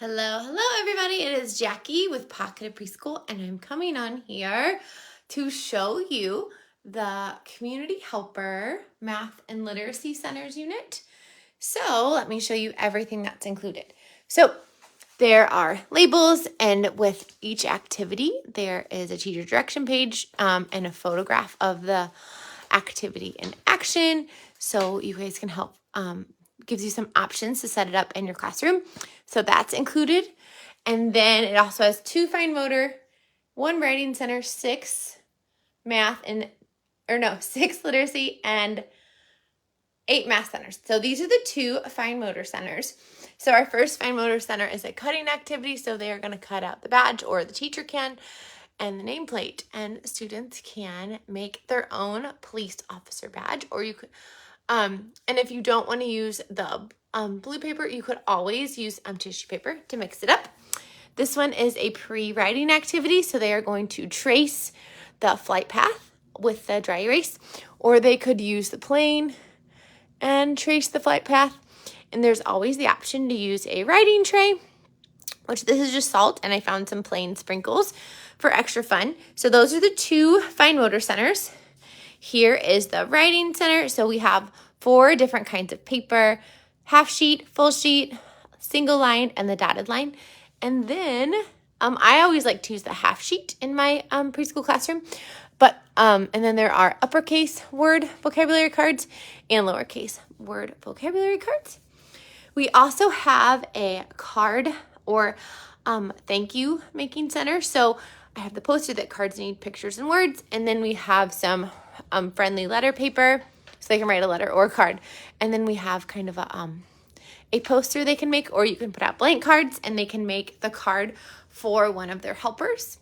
Hello everybody. It is Jackie with Pocket of Preschool, and I'm coming on here to show you the Community Helper Math and Literacy Centers unit. So let me show you everything that's included. So there are labels, and with each activity, there is a teacher direction page and a photograph of the activity in action. So you guys can help, gives you some options to set it up in your classroom. So that's included. And then it also has 2 fine motor, 1 writing center, 6 literacy, and 8 math centers. So these are the 2 fine motor centers. So our first fine motor center is a cutting activity. So they are going to cut out the badge, or the teacher can, and the nameplate, and students can make their own police officer badge, or you could, and if you don't want to use the blue paper, you could always use tissue paper to mix it up. This one is a pre-writing activity, so they are going to trace the flight path with the dry erase, or they could use the plane and trace the flight path. And there's always the option to use a writing tray, which this is just salt, and I found some plain sprinkles for extra fun. So those are the 2 fine motor centers. Here is the writing center. So we have 4 different kinds of paper: half sheet, full sheet, single line, and the dotted line. And then I always like to use the half sheet in my preschool classroom. But and then there are uppercase word vocabulary cards and lowercase word vocabulary cards. We also have a card or thank you making center. So I have the poster that cards need pictures and words, and then we have some friendly letter paper so they can write a letter or a card. And then we have kind of a poster they can make, or you can put out blank cards and they can make the card for one of their helpers.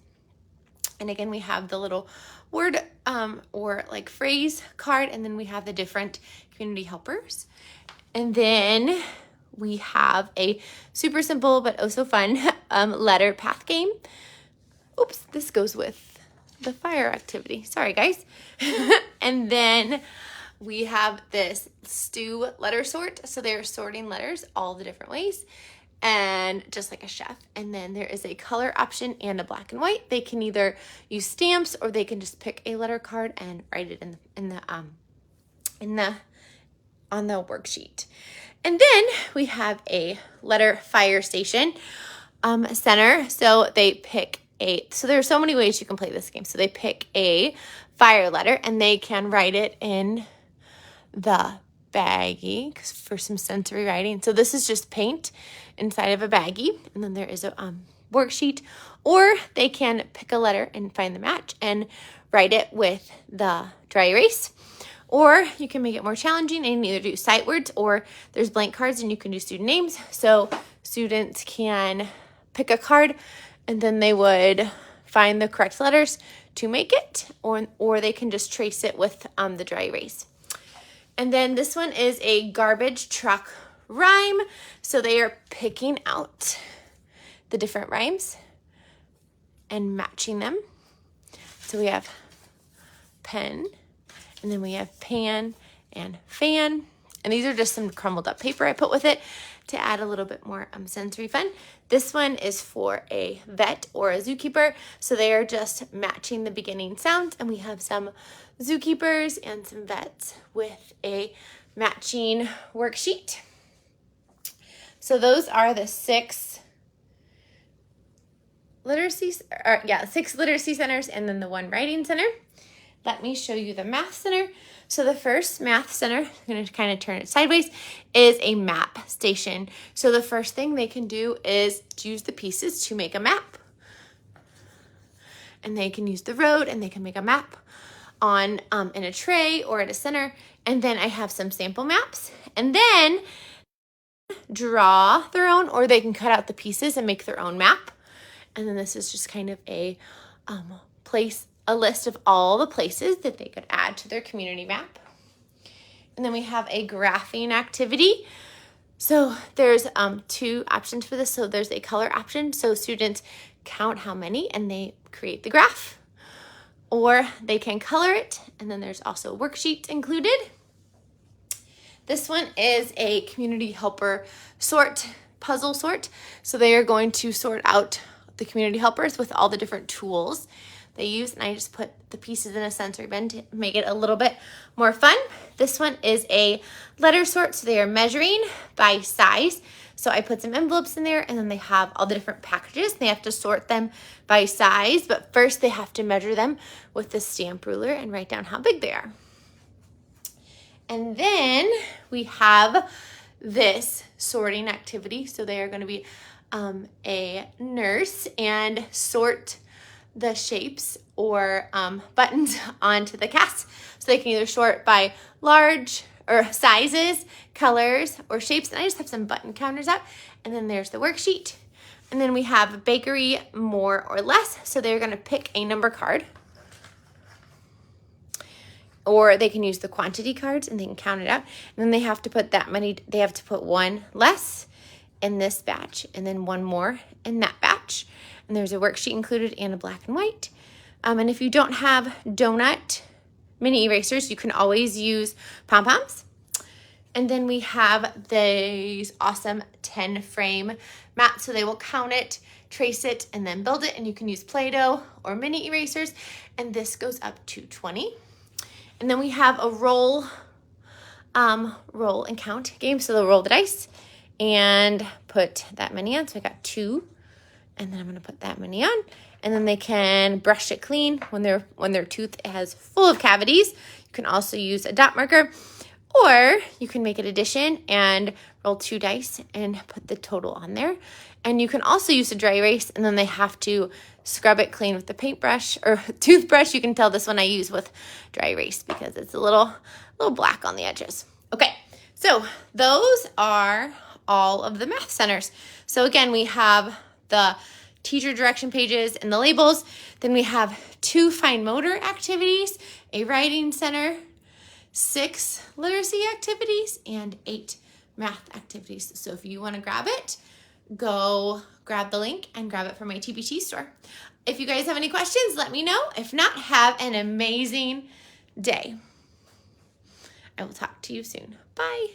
And again, we have the little word or like phrase card, and then we have the different community helpers. And then we have a super simple but oh so fun letter path game. Oops, this goes with the fire activity. Sorry, guys. And then we have this stew letter sort. So they're sorting letters all the different ways, and just like a chef. And then there is a color option and a black and white. They can either use stamps, or they can just pick a letter card and write it on the worksheet. And then we have a letter fire station center. So they pick so there are so many ways you can play this game. So they pick a fire letter, and they can write it in the baggie for some sensory writing. So this is just paint inside of a baggie, and then there is a worksheet, or they can pick a letter and find the match and write it with the dry erase. Or you can make it more challenging and either do sight words, or there's blank cards and you can do student names. So students can pick a card, and then they would find the correct letters to make it, or they can just trace it with the dry erase. And then this one is a garbage truck rhyme. So they are picking out the different rhymes and matching them. So we have pen, and then we have pan and fan. And these are just some crumbled up paper I put with it to add a little bit more sensory fun. This one is for a vet or a zookeeper. So they are just matching the beginning sounds. And we have some zookeepers and some vets with a matching worksheet. So those are the 6 literacy centers, and then the 1 writing center. Let me show you the math center. So the first math center, I'm going to kind of turn it sideways, is a map station. So the first thing they can do is use the pieces to make a map. And they can use the road, and they can make a map on in a tray or at a center. And then I have some sample maps. And then draw their own, or they can cut out the pieces and make their own map. And then this is just kind of a list of all the places that they could add to their community map. And then we have a graphing activity. So there's 2 options for this. So there's a color option. So students count how many and they create the graph, or they can color it. And then there's also worksheets included. This one is a community helper sort puzzle sort. So they are going to sort out the community helpers with all the different tools they use, and I just put the pieces in a sensory bin to make it a little bit more fun. This one is a letter sort, so they are measuring by size. So I put some envelopes in there, and then they have all the different packages. They have to sort them by size, but first they have to measure them with the stamp ruler and write down how big they are. And then we have this sorting activity. So they are going to be a nurse and sort the shapes or buttons onto the cast. So they can either sort by large or sizes, colors, or shapes. And I just have some button counters up. And then there's the worksheet. And then we have bakery, more or less. So they're going to pick a number card. Or they can use the quantity cards and they can count it out. And then they have to put that many, they have to put one less in this batch and then one more in that batch. And there's a worksheet included and a black and white. And if you don't have donut mini erasers, you can always use pom-poms. And then we have these awesome 10 frame mats. So they will count it, trace it, and then build it. And you can use Play-Doh or mini erasers. And this goes up to 20. And then we have a roll and count game. So they'll roll the dice and put that many on. So I got 2. And then I'm gonna put that many on. And then they can brush it clean when their tooth is full of cavities. You can also use a dot marker, or you can make an addition and roll 2 dice and put the total on there. And you can also use a dry erase, and then they have to scrub it clean with the paintbrush or toothbrush. You can tell this one I use with dry erase because it's a little black on the edges. Okay, so those are all of the math centers. So again, we have the teacher direction pages and the labels. Then we have 2 fine motor activities, a writing center, 6 literacy activities, and 8 math activities. So if you want to grab it, go grab the link and grab it from my TPT store. If you guys have any questions, let me know. If not, have an amazing day. I will talk to you soon. Bye.